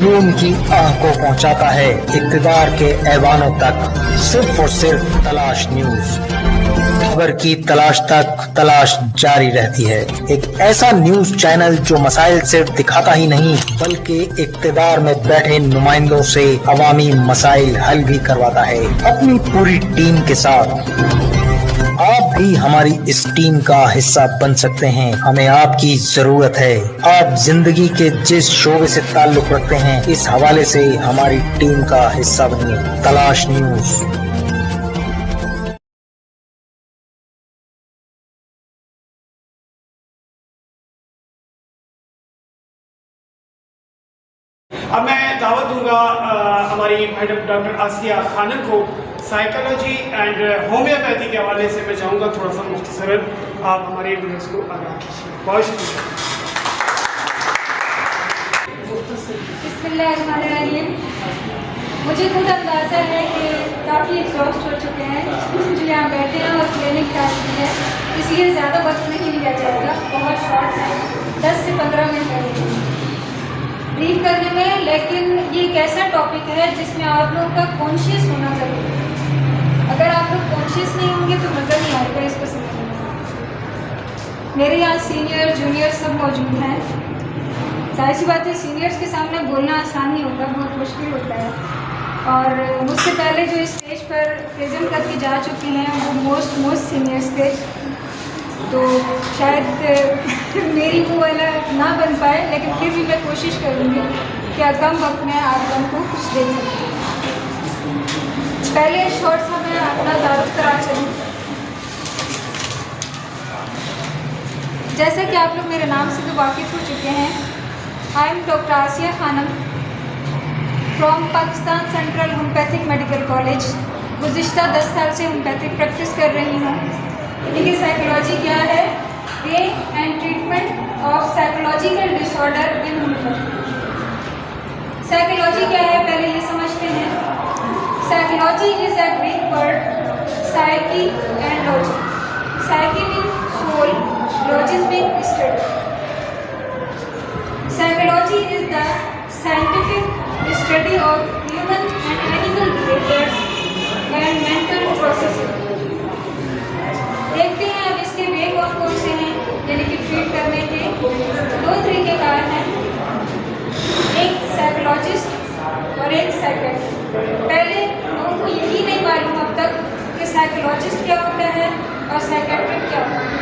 जुनून की आह को पहुंचाता है इक़्तिदार के ऐवानों तक, सिर्फ और सिर्फ तलाश न्यूज। खबर की तलाश तक तलाश जारी रहती है। एक ऐसा न्यूज चैनल जो मसाइल सिर्फ दिखाता ही नहीं बल्कि इक़्तिदार में बैठे नुमाइंदों से अवामी मसाइल हल भी करवाता है अपनी पूरी टीम के साथ। आप भी हमारी इस टीम का हिस्सा बन सकते हैं। हमें आपकी जरूरत है। आप जिंदगी के जिस शोबे से ताल्लुक रखते हैं, इस हवाले से हमारी टीम का हिस्सा बनिए। तलाश न्यूज। अब मैं दावत दूंगा हमारी मैडम डॉक्टर आसिया खानम को। साइकोलॉजी एंड होम्योपैथी के हवाले से मैं चाहूँगा थोड़ा सा मुख्तसरन आप हमारे व्यूअर्स को आगाह कीजिए। बहुत शुक्रिया। बिस्मिल्लाहिर्रहमानिर्रहीम। मुझे खुद अंदाज़ा है कि काफ़ी एग्जॉस्ट हो चुके हैं जो यहाँ बैठे हैं और क्लिनिक काफ़ी है, इसलिए ज़्यादा वक्त नहीं लिया जाएगा। बहुत शॉर्ट है, 10 से 15 मिनट लगेंगे ब्रीफ करने में। लेकिन ये एक ऐसा टॉपिक है जिसमें आप लोग का कॉन्शियस होना ज़रूरी है। अगर आप लोग कॉन्शियस नहीं होंगे तो मज़ा नहीं आएगा इसको समझने में। मेरे यहाँ सीनियर जूनियर सब मौजूद हैं। जाहिर सी बात है सीनियर्स के सामने बोलना आसान नहीं होता, बहुत मुश्किल होता है। और मुझसे पहले जो स्टेज पर प्रेजेंट करके जा चुकी हैं वो मोस्ट सीनियर्स थे, तो शायद मेरी वो वाला ना बन पाए, लेकिन फिर भी मैं कोशिश करूँगी कि कम वक्त में आप लोगों को कुछ दे सकूँ। पहले शॉर्ट सा मैं अपना तारुफ करा चलूँ। जैसा कि आप लोग मेरे नाम से तो वाकिफ़ हो चुके हैं, I am doctor Asiya Khanam from Pakistan central homeopathic medical college. गुज़िश्ता 10 साल से होम्योपैथिक प्रैक्टिस कर रही हूँ। देखिए साइकोलॉजी क्या है, way and treatment of psychological disorder in homeopathy. Psychology क्या है पहले ये समझते हैं। Psychology is a Greek word, psyche and logy. Psyche means soul, logos means study. Psychology is the scientific study of human and animal behaviors and mental processes. देखते हैं अब इसके वे कौन कौन से हैं, यानी कि ट्रीट करने के 2 तरीक़ेकार हैं, एक साइकोलॉजिस्ट और एक साइकेट्रिस्ट। पहले लोगों को यही नहीं मालूम अब तक कि साइकोलॉजिस्ट क्या होता है और साइकेट्रिस्ट क्या होता है।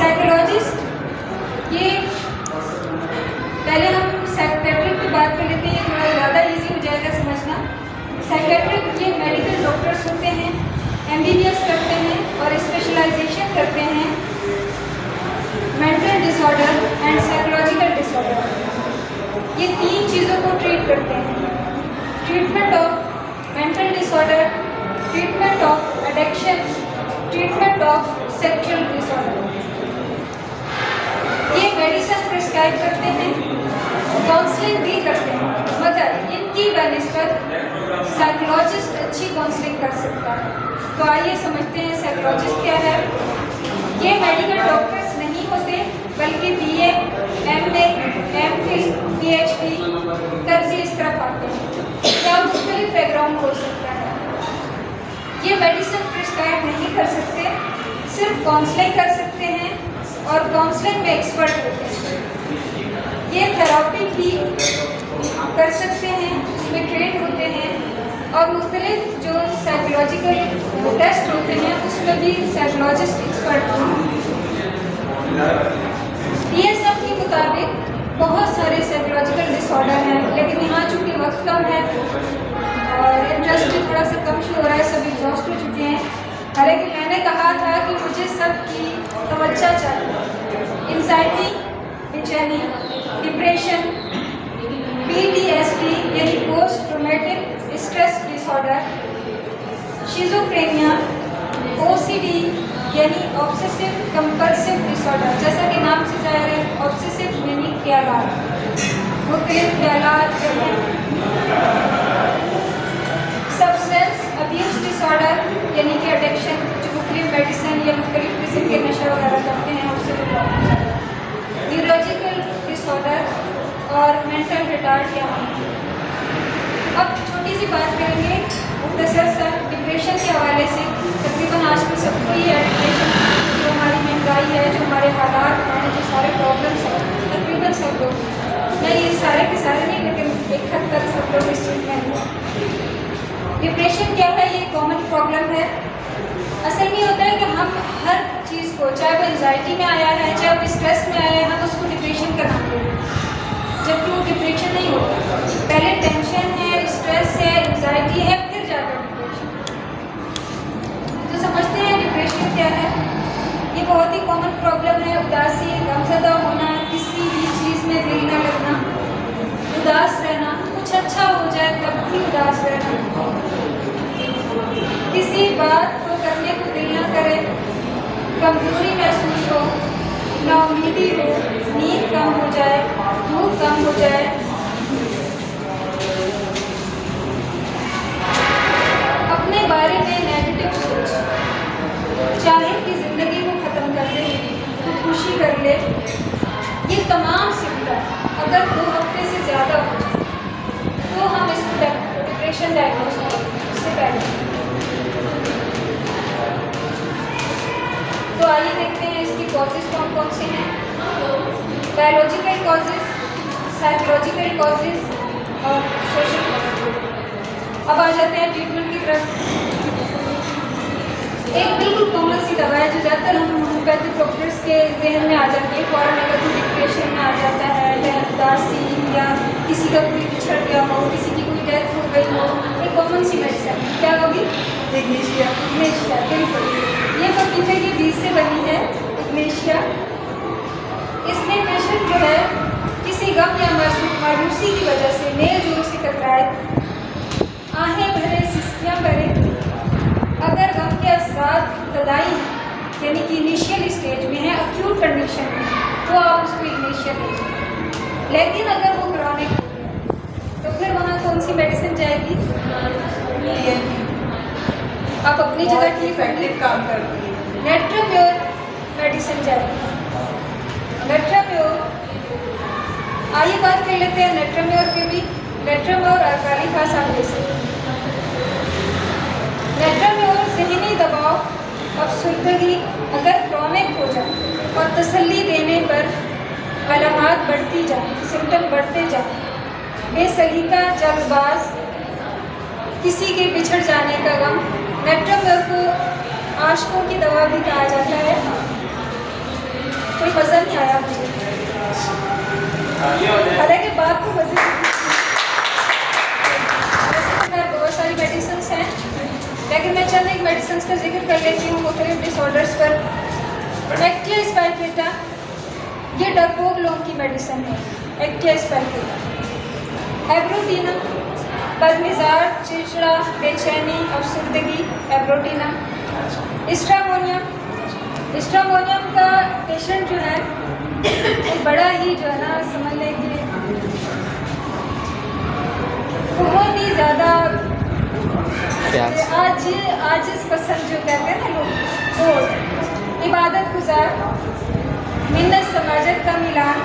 साइकोलॉजिस्ट ये पहले हम साइकेट्रिक की बात कर लेते हैं, थोड़ा ज़्यादा इजी हो जाएगा समझना। साइकेट्रिक ये मेडिकल डॉक्टर्स होते हैं, MBBS करते हैं और स्पेशलाइजेशन करते हैं mental disorder and psychological disorder. ये 3 चीज़ों को ट्रीट करते हैं। Treatment of mental disorder, treatment of addiction, treatment of sexual disorder. ये मेडिसिन प्रिस्क्राइब करते हैं, काउंसलिंग भी करते हैं, मगर इनकी बनिस्बत साइकोलॉजिस्ट अच्छी काउंसलिंग कर सकता है। तो आइए समझते हैं साइकोलॉजिस्ट क्या है। ये मेडिकल डॉक्टर्स नहीं होते बल्कि BA, MA, MPhil, PhD करके इस तरफ आते हैं। क्या मुख्तलिफ बैकग्राउंड हो सकता है। ये मेडिसिन प्रिस्क्राइब नहीं कर सकते, सिर्फ काउंसलिंग कर सकते हैं और काउंसलिंग में एक्सपर्ट होते हैं। ये थेरापी भी कर सकते हैं, उसमें ट्रेन होते हैं और मुख्तलिफ जो साइकोलॉजिकल टेस्ट होते हैं उसमें भी साइकोलॉजिस्ट एक्सपर्ट होते हैं। DSM के मुताबिक बहुत सारे साइकोलॉजिकल डिसऑर्डर हैं, लेकिन यहाँ चूँकि वक्त कम है और इंटरेस्ट थोड़ा सा कम शो हो रहा है, सब एग्जॉस्ट हो चुके हैं। हालांकि मैंने कहा था कि मुझे सबकी तवज्जो चाहिए। एंजाइटी, बेचैनी, डिप्रेशन, PTSD यानी post traumatic stress disorder, schizophrenia, OCD यानी ऑब्सेसिव कंपल्सिव डिसऑर्डर। जैसा कि नाम से जाहिर है, ऑब्सेसिव यानी ख्यालात, मुख्तलिफ ख्यालात। सब्सटेंस अब्यूज डिसऑर्डर यानी कि एडिक्शन, जो मुख्तलिफ मेडिसिन या मुख्तलिफ किस्म के नशा वगैरह करते हैं उससे न्यूरोलॉजिकल डिसऑर्डर और मेंटल रिटार्ड क्या है। अब छोटी सी बात करेंगे मुख्तसर सा डिप्रेशन के हवाले से। तकरीबन आजकल सबको ही है डिप्रेशन, जो हमारी महंगाई है, जो हमारे हालात हैं, जो सारे प्रॉब्लम्स हैं, तकरीबन सब लोग, मैं ये सारे के सारे नहीं लेकिन एक हद तक सब लोग इस चीज़ में हैं। डिप्रेशन क्या है? ये कॉमन प्रॉब्लम है। असल में होता है कि हम हर चीज़ को, चाहे वो एंजाइटी में आया है, चाहे वो स्ट्रेस में आया है, हम उसको डिप्रेशन का नाम देते हैं, जबकि वो डिप्रेशन नहीं होता। पहले टेंशन है, स्ट्रेस है, एंजाइटी है, फिर जाकर डिप्रेशन। तो समझते हैं डिप्रेशन क्या है। ये बहुत ही कॉमन प्रॉब्लम है। उदासी, गमज़दा होना, किसी भी चीज़ में दिल न लगना, उदास रहना, कुछ अच्छा हो जाए तब भी उदास रहना, किसी बात को करने को दिल न करे, कमजोरी महसूस हो, नाउमीदी हो, नींद कम हो जाए, भूख कम हो जाए, अपने बारे में नेगेटिव सोच, चाहे कि ज़िंदगी को ख़त्म कर दे, तो खुशी कर ले, ये तमाम सिम्टम अगर 2 हफ्ते से ज़्यादा हो जाए तो हम इसको डिप्रेशन डायग्नोज करेंगे। उससे पहले तो आइए देखते हैं इसकी कॉजेज़ कौन कौन से हैं। बायोलॉजिकल कॉजेज़, साइकोलॉजिकल कॉजेज़ और सोशल कॉजेज़। अब आ जाते हैं ट्रीटमेंट की तरफ। एक बिल्कुल कॉमन सी दवा है जो ज़्यादातर हम होम्योपैथिक डॉक्टर्स के जहन में आ जाती है फ़ौरन अगर कोई डिप्रेशन में आ जाता है, उदासी, या किसी का कोई बिछड़ गया हो, किसी की कोई डेथ हो गई हो। एक कॉमन सी मेडिसिन क्या होगी? इग्नेशिया। इग्नेशिया, बिल्कुल। ये पपीते के बीज से बनी है इग्नेशिया। इसमें पेशेंट जो है किसी गम या मायूसी की वजह से मेल जोल से टकराए, आहें भरे, सिस्कियाँ भरे, अगर गम के असरात इब्तदाई हैं, यानी कि इनिशियल स्टेज में है, एक्यूट कंडीशन में, तो आप उसको इग्नेशिया देंगे। लेकिन अगर वो क्रॉनिक हो गया तो फिर वहाँ कौन सी मेडिसिन जाएगी? आप अपनी जगह ठीक इफेक्टिव काम करती है। नेट्रोम्योर मेडिसिन जाएगी। नेट्रोम्योर, आइए बात कर लेते हैं नेट्रोम्योर पे भी। नेट्रोम्योर और कालीफास आप ले सकते हैं। नेट्रोम्योर ज़हनी दबाव, अफसरदगी अगर क्रॉनिक हो जाए और तसल्ली देने पर अलामात बढ़ती जाए, सिम्टम बढ़ते जाए, बेसलीका, जल्दबाज, किसी के बिछड़ जाने का गम। नेट्रोम्योर को आशिकों की दवा भी कहा जाता है। कोई मज़ा नहीं आया मुझे, हालांकि बात तो मज़े बहुत सारी मेडिसिन हैं, लेकिन मैं चंद एक मेडिसिन का जिक्र कर लेती हूँ मुख्तलिफ डिसऑर्डर्स पर। एक्टिया स्पाइकेटा, ये डरपोक लोग की मेडिसिन है। एक्टिया स्पाइकेटा। एब्रोटीना, बदमिजाज, चिड़चिड़ा, बेचैनी, अफसरदगी, एब्रोटीना। स्ट्रामोनियम, स्ट्रामोनियम का पेशेंट जो है वो बड़ा ही जो है ना, समझ लें कि बहुत ही ज़्यादा आजिज़ पसंद जो कहते हैं ना लोग, वो इबादत गुजार, मिन्नत समाजत का मिलान,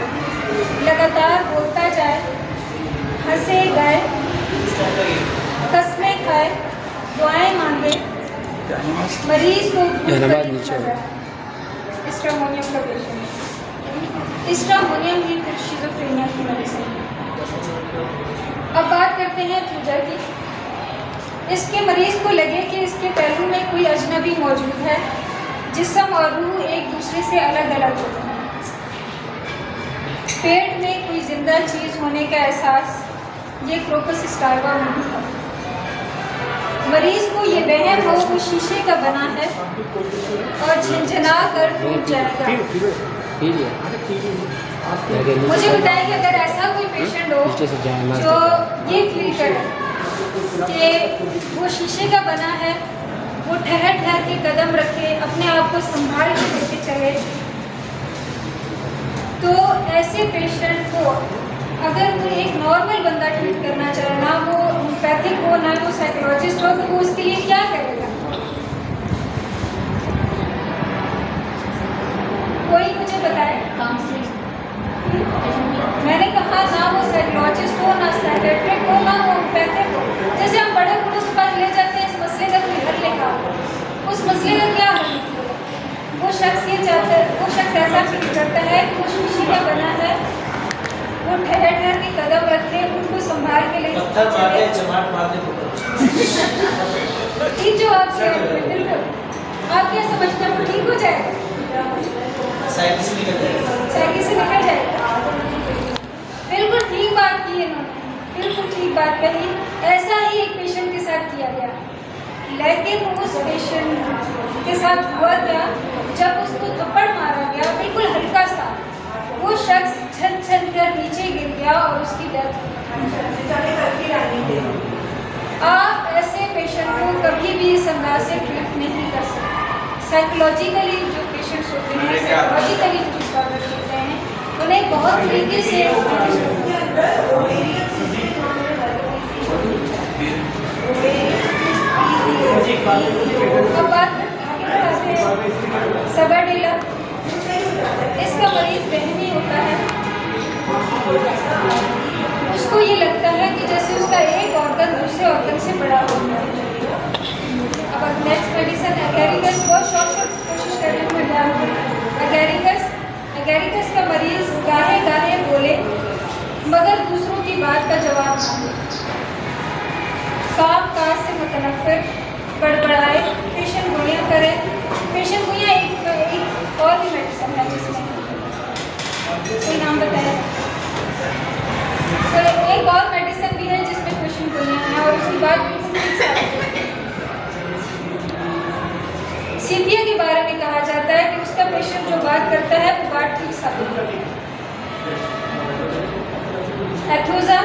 लगातार बोलता जाए, हंसे गाए, कस्में खाए, दुआएं मांगे, मरीज को स्ट्रामोनियम का पेशेंट। स्ट्रामोनियम ही फिर शिज़ोफ्रेनिया की मेडिसिन। अब बात करते हैं थ्रूजर की। इसके मरीज़ को लगे कि इसके पहलू में कोई अजनबी मौजूद है, जिस्म और रूह एक दूसरे से अलग अलग होते हैं, पेट में कोई जिंदा चीज़ होने का एहसास, ये क्रोपस स्टार्वा नहीं है। मरीज़ को ये वहम हो वो शीशे का बना है और झंझना कर टूट जाएगा। मुझे बताएं कि अगर ऐसा कोई पेशेंट हो जो ये फील करे कि वो शीशे का बना है, वो ठहर ठहर के कदम रखे, अपने आप को संभाल के लेके चले, तो ऐसे पेशेंट को अगर कोई एक नॉर्मल बंदा ट्रीट करना चाहे, ना वो होम्योपैथिक हो ना वो साइकोलॉजिस्ट हो, तो वो उसके लिए क्या करेगा? कोई मुझे बताए। मैंने कहा ना वो साइकोलॉजिस्ट वो ठहर ठहर के कदम रखे, उनको संभाल के ले चले। ठीक जो आप कह रहे हैं, बिल्कुल। आप क्या समझते हैं वो ठीक हो जाएगा? साइकिल से निकल जाएगा। बिल्कुल ठीक बात की इन्होंने, बिल्कुल ठीक बात कही। ऐसा ही एक पेशेंट के साथ किया गया, लेकिन उस पेशेंट के साथ हुआ क्या, जब उसको थप्पड़ मारा गया बिल्कुल हल्का सा, वो शख्स छन छन कर नीचे गिर गया और उसकी डेथ हो गई। आप ऐसे पेशेंट को कभी भी इस अंदाज से ट्रीट नहीं कर सकते। साइकोलॉजिकली जो पेशेंट्स होते हैं, साइकोलॉजिकली जो डिसऑर्डर होते हैं, उन्हें बहुत तरीके से अब बात आगे बढ़ाते हैं। सबरडेला, इसका मरीज बहनी होता है। उसको ये लगता है कि जैसे उसका एक ऑर्गन दूसरे ऑर्गन से बड़ा होता है। अब नेक्स्ट मेडिसिन एगेरिकस, बहुत शॉर्ट कोशिश कर रहे हैं। एगेरिकस का मरीज गाहे गाहे बोले मगर दूसरों की बात का जवाब ना दे, काम काज से मुतनफ़िर, बड़बड़ाए, पेशेंट गोलियाँ करे। पेशेंट गोलियाँ एक और भी मेडिसिन है जिसमें कोई नाम बताया, तो एक और मेडिसिन भी है जिसमें पेशेंट गोलियाँ हैं और उसकी बात सीपिया के बारे में कहा जाता है कि उसका पेशेंट जो बात करता है वो बात ठीक साबित करती है। एथोजा,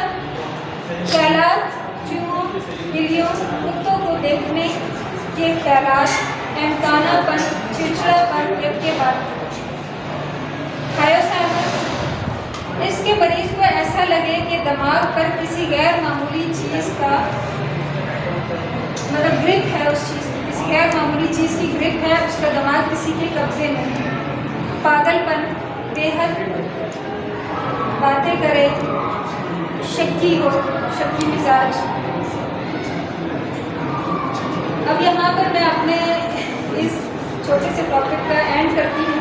ख्यालात, चूहों, बिल्लियों, कुत्तों को देखने के ख्यालात, एमकानापन, चिड़चिड़ापन के बाद हायोसाइनस, इसके मरीज को ऐसा लगे कि दिमाग पर किसी गैर मामूली चीज़ का मतलब ग्रिप है, उस चीज़ की किसी गैर मामूली चीज़ की ग्रिप है, उसका दिमाग किसी के कब्जे में है। पागलपन, बेहद बातें करे, शक्की हो, शक्की मिजाज। अब यहाँ पर मैं अपने इस छोटे से टॉपिक का एंड करती हूँ।